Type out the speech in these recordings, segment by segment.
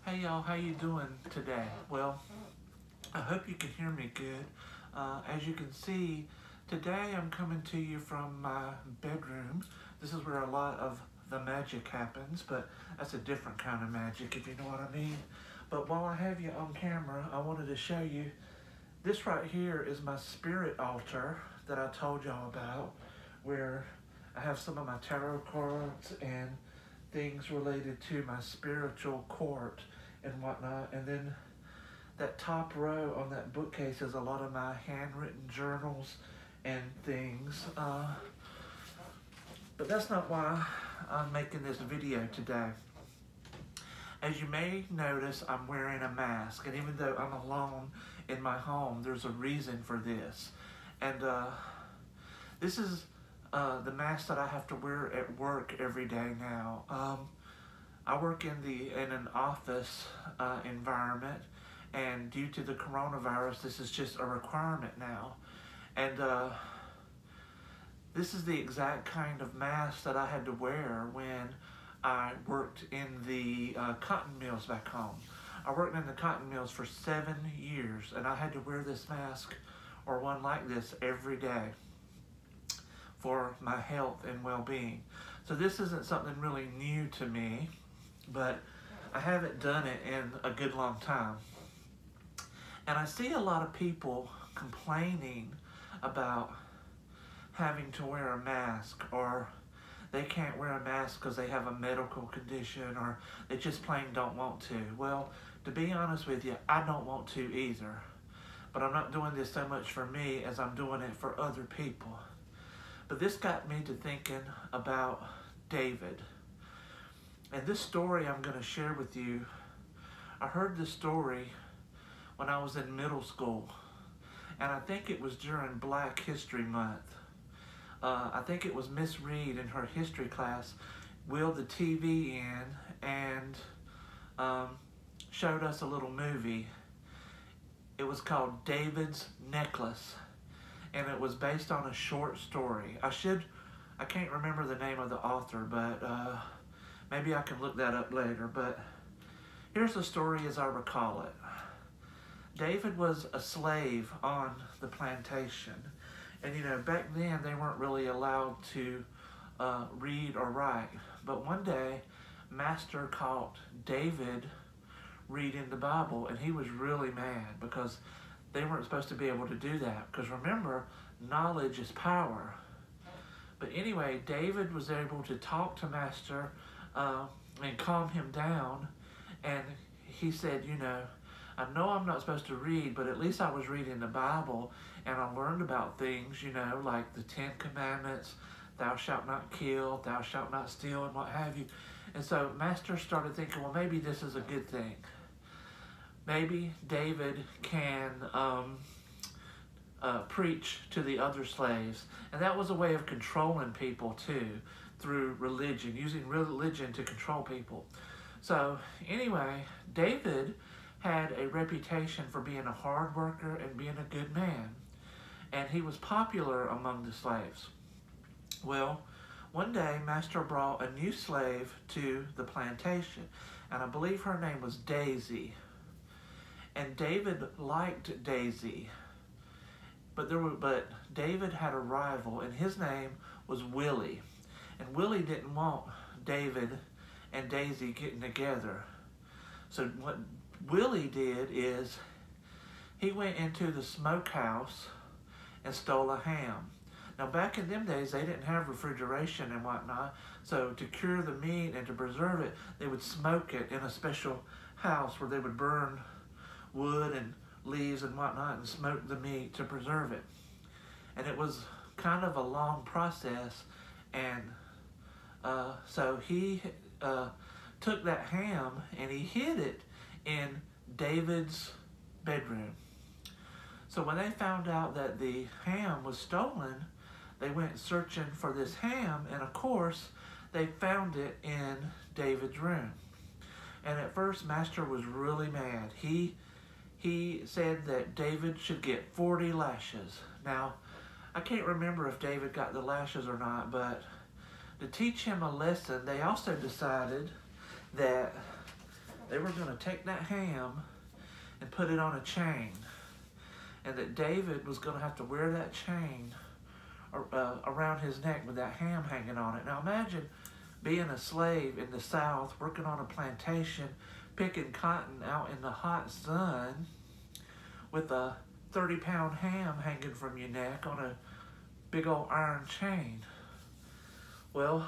Hey y'all, how you doing today? Well, I hope you can hear me good. As you can see, today I'm coming to you from my bedroom. This is where a lot of the magic happens, but that's a different kind of magic, if you know what I mean. But while I have you on camera, I wanted to show you, this right here is my spirit altar that I told y'all about, where I have some of my tarot cards and things related to my spiritual court and whatnot. And then that top row on that bookcase is a lot of my handwritten journals and things. But that's not why I'm making this video today. As you may notice, I'm wearing a mask, and even though I'm alone in my home, there's a reason for this. And this is the mask that I have to wear at work every day now. I work in an office environment, and due to the coronavirus, this is just a requirement now. And this is the exact kind of mask that I had to wear when I worked in the cotton mills back home. I worked in the cotton mills for 7 years, and I had to wear this mask or one like this every day for my health and well-being. So this isn't something really new to me, but I haven't done it in a good long time. And I see a lot of people complaining about having to wear a mask, or they can't wear a mask because they have a medical condition, or they just plain don't want to. Well, to be honest with you, I don't want to either. But I'm not doing this so much for me as I'm doing it for other people. But this got me to thinking about David. And this story I'm going to share with you, I heard this story when I was in middle school. And I think it was during Black History Month. I think it was Miss Reed in her history class wheeled the TV in and showed us a little movie. It was called David's Necklace, and it was based on a short story. I can't remember the name of the author, but maybe I can look that up later. But here's the story as I recall it. David was a slave on the plantation. And you know, back then they weren't really allowed to read or write. But one day, Master caught David reading the Bible, and he was really mad because they weren't supposed to be able to do that. Because remember, knowledge is power. But anyway, David was able to talk to Master and calm him down. And he said, you know I'm not supposed to read, but at least I was reading the Bible, and I learned about things, you know, like the 10 Commandments, thou shalt not kill, thou shalt not steal, and what have you. And so Master started thinking, well, maybe this is a good thing. Maybe David can preach to the other slaves. And that was a way of controlling people, too, through religion, using religion to control people. So anyway, David had a reputation for being a hard worker and being a good man. And he was popular among the slaves. Well, one day, Master brought a new slave to the plantation. And I believe her name was Daisy. And David liked Daisy. But David had a rival, and his name was Willie. And Willie didn't want David and Daisy getting together. So what Willie did is he went into the smokehouse and stole a ham. Now back in them days, they didn't have refrigeration and whatnot, so to cure the meat and to preserve it, they would smoke it in a special house where they would burn wood and leaves and whatnot and smoke the meat to preserve it. And it was kind of a long process, and so he took that ham and he hid it in David's bedroom. So when they found out that the ham was stolen, they went searching for this ham, and of course, they found it in David's room. And at first, Master was really mad. He said that David should get 40 lashes. Now, I can't remember if David got the lashes or not, but to teach him a lesson, they also decided that they were going to take that ham and put it on a chain. And that David was going to have to wear that chain around his neck with that ham hanging on it. Now imagine being a slave in the South, working on a plantation, picking cotton out in the hot sun with a 30-pound ham hanging from your neck on a big old iron chain. Well,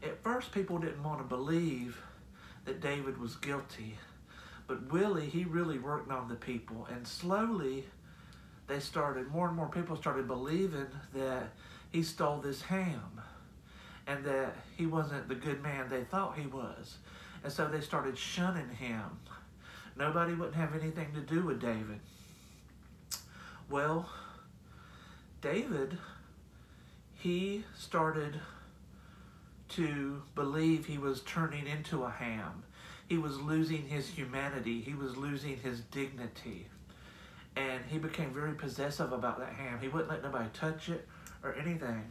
at first people didn't want to believe that David was guilty, but Willie, he really worked on the people, and slowly more and more people started believing that he stole this ham and that he wasn't the good man they thought he was. And so they started shunning him. Nobody wouldn't have anything to do with David. Well, David, he started to believe he was turning into a ham. He was losing his humanity. He was losing his dignity. And he became very possessive about that ham. He wouldn't let nobody touch it or anything.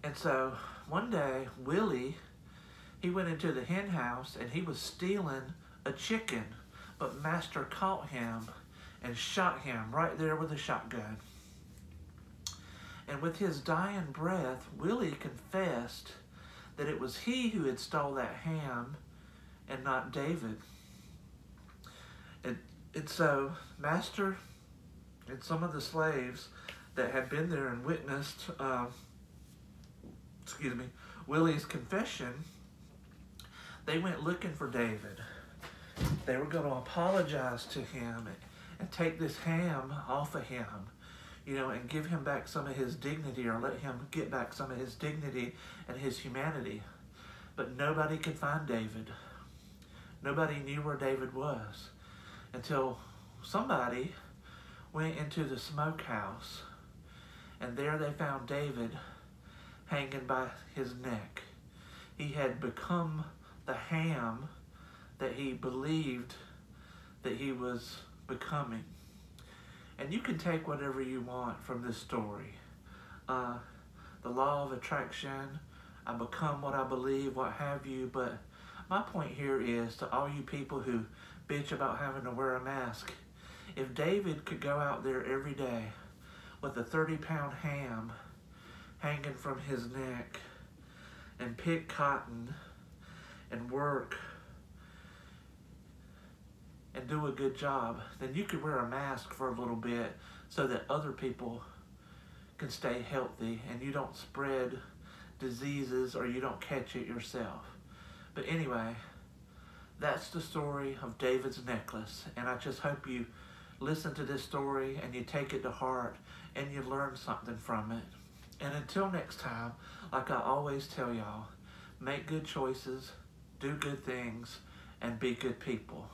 And so one day, Willie, he went into the hen house and he was stealing a chicken. But Master caught him and shot him right there with a shotgun. And with his dying breath, Willie confessed that it was he who had stole that ham and not David. And so Master and some of the slaves that had been there and witnessed Willie's confession, they went looking for David. They were going to apologize to him and take this ham off of him, and give him back some of his dignity, or let him get back some of his dignity and his humanity. But nobody could find David. Nobody knew where David was until somebody went into the smokehouse, and there they found David hanging by his neck. He had become the ham that he believed that he was becoming. And you can take whatever you want from this story. The law of attraction, I become what I believe, what have you. But my point here is to all you people who bitch about having to wear a mask. If David could go out there every day with a 30-pound ham hanging from his neck and pick cotton and work and do a good job, then you could wear a mask for a little bit so that other people can stay healthy and you don't spread diseases or you don't catch it yourself. But anyway, that's the story of David's necklace, and I just hope you listen to this story and you take it to heart and you learn something from it. And until next time, like I always tell y'all, make good choices, do good things, and be good people.